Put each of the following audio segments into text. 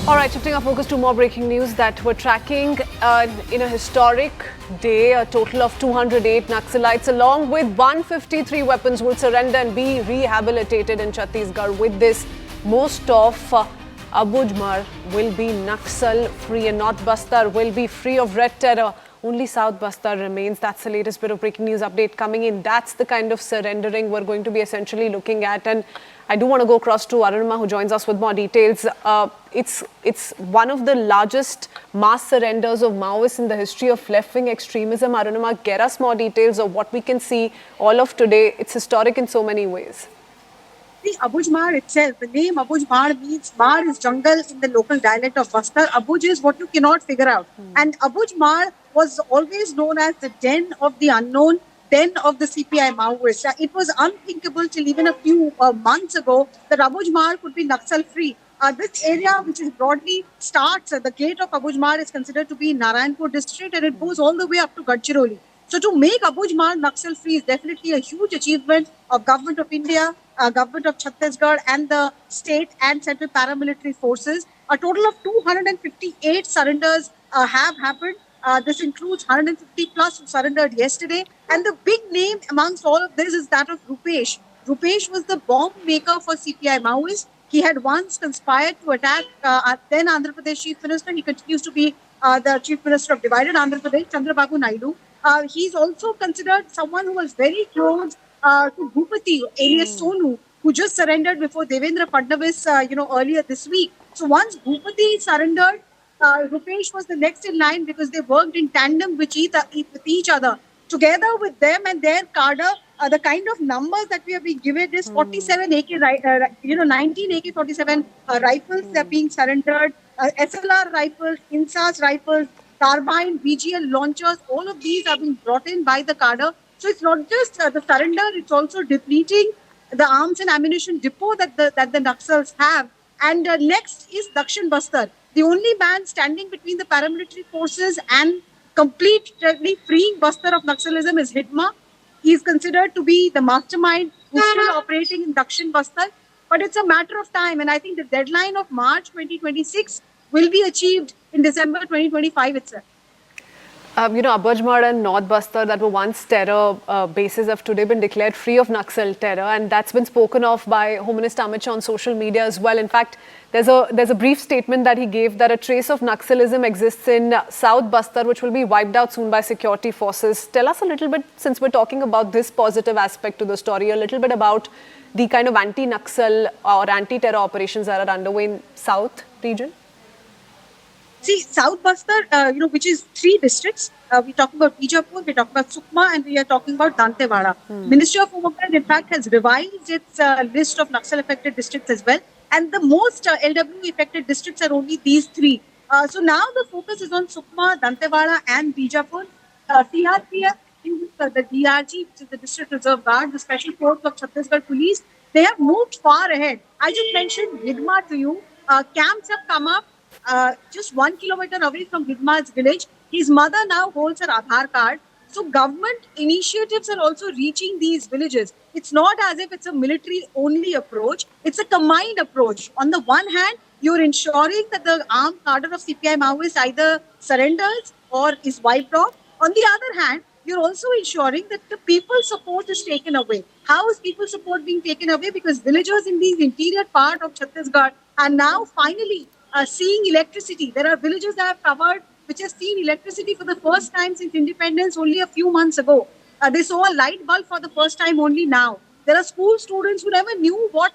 All right, shifting our focus to more breaking news that we're tracking in a historic day. A total of 208 Naxalites along with 153 weapons will surrender and be rehabilitated in Chhattisgarh. With this, most of Abujamar will be Naxal free and North Bastar will be free of red terror. Only South Bastar remains. That's the latest bit of breaking news update coming in. That's the kind of surrendering we're going to be essentially looking at. And I do want to go across to Arunima, who joins us with more details. It's one of the largest mass surrenders of Maoists in the history of left-wing extremism. Arunima, get us more details of what we can see all of today. It's historic in so many ways. The Abujamar itself, the name Abujamar means Mar is jungle in the local dialect of Bastar. Abuj is what you cannot figure out. And Abujamar was always known as the den of the unknown, den of the CPI Maoists. It was unthinkable till even a few months ago that Abujamar could be Naxal free. This area, which is broadly starts, the gate of Abujamar is considered to be Narayanpur district, and it goes all the way up to Gadchiroli. So to make Abujamar Naxal free is definitely a huge achievement of Government of India, Government of Chhattisgarh and the state and central paramilitary forces. A total of 258 surrenders have happened. This includes 150 plus who surrendered yesterday. And the big name amongst all of this is that of Rupesh. Rupesh was the bomb maker for CPI Maoists. He had once conspired to attack then Andhra Pradesh Chief Minister. He continues to be the Chief Minister of divided Andhra Pradesh, Chandrababu Naidu. He's also considered someone who was very close to Bhupati, alias Sonu, who just surrendered before Devendra Fadnavis, earlier this week. So once Bhupati surrendered, Rupesh was the next in line because they worked in tandem with each other. Together with them and their cadre, the kind of numbers that we have been given is 47 AK, 19 AK-47 rifles that are being surrendered, SLR rifles, INSAS rifles, carbine, BGL launchers, all of these are being brought in by the cadre. So it's not just the surrender, it's also depleting the arms and ammunition depot that the Naxals have. And next is Dakshin Bastar. The only man standing between the paramilitary forces and completely freeing Bastar of Naxalism is Hidma. He is considered to be the mastermind who's still operating in Dakshin Bastar. But it's a matter of time. And I think the deadline of March 2026 will be achieved in December 2025 itself. Abujamar and North Bastar that were once terror bases have today been declared free of Naxal terror, and that's been spoken of by Home Minister Amit Shah on social media as well. In fact, there's a brief statement that he gave that a trace of Naxalism exists in South Bastar, which will be wiped out soon by security forces. Tell us a little bit, since we're talking about this positive aspect to the story, a little bit about the kind of anti-Naxal or anti-terror operations that are underway in South region. See, South Bastar, which is 3 districts. We talk about Bijapur, we talk about Sukma, and we are talking about Dantewada. Ministry of Home Affairs, in fact, has revised its list of Naxal-affected districts as well. And the most LW affected districts are only these 3. So now the focus is on Sukma, Dantewada, and Bijapur. CRPF, the DRG, which is the District Reserve Guard, the Special Force of Chhattisgarh Police, they have moved far ahead. I just mentioned Hidma to you. Camps have come up. Just 1 kilometer away from Hidma's village. His mother now holds her Aadhaar card. So government initiatives are also reaching these villages. It's not as if it's a military-only approach. It's a combined approach. On the one hand, you're ensuring that the armed cadre of CPI Maoists either surrenders or is wiped off. On the other hand, you're also ensuring that the people support is taken away. How is people support being taken away? Because villagers in these interior part of Chhattisgarh are now finally seeing electricity. There are villages that have covered which have seen electricity for the first time since independence only a few months ago. They saw a light bulb for the first time only now. There are school students who never knew what,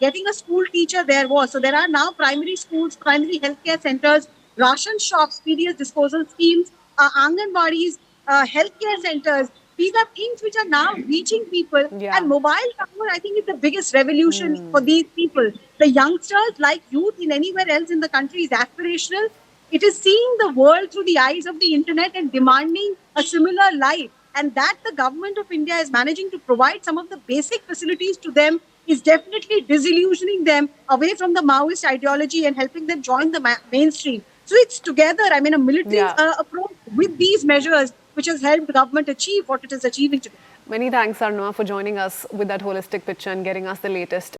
getting a school teacher there was. So there are now primary schools, primary healthcare centers, ration shops, PDS disposal schemes, Anganwadis, healthcare centers. These are things which are now reaching people. Yeah. And mobile tower, I think, is the biggest revolution for these people. The youngsters, like youth in anywhere else in the country, is aspirational. It is seeing the world through the eyes of the internet and demanding a similar life. And that the government of India is managing to provide some of the basic facilities to them is definitely disillusioning them away from the Maoist ideology and helping them join the mainstream. So it's together, a military approach with these measures which has helped the government achieve what it is achieving today. Many thanks, Arunima, for joining us with that holistic picture and getting us the latest.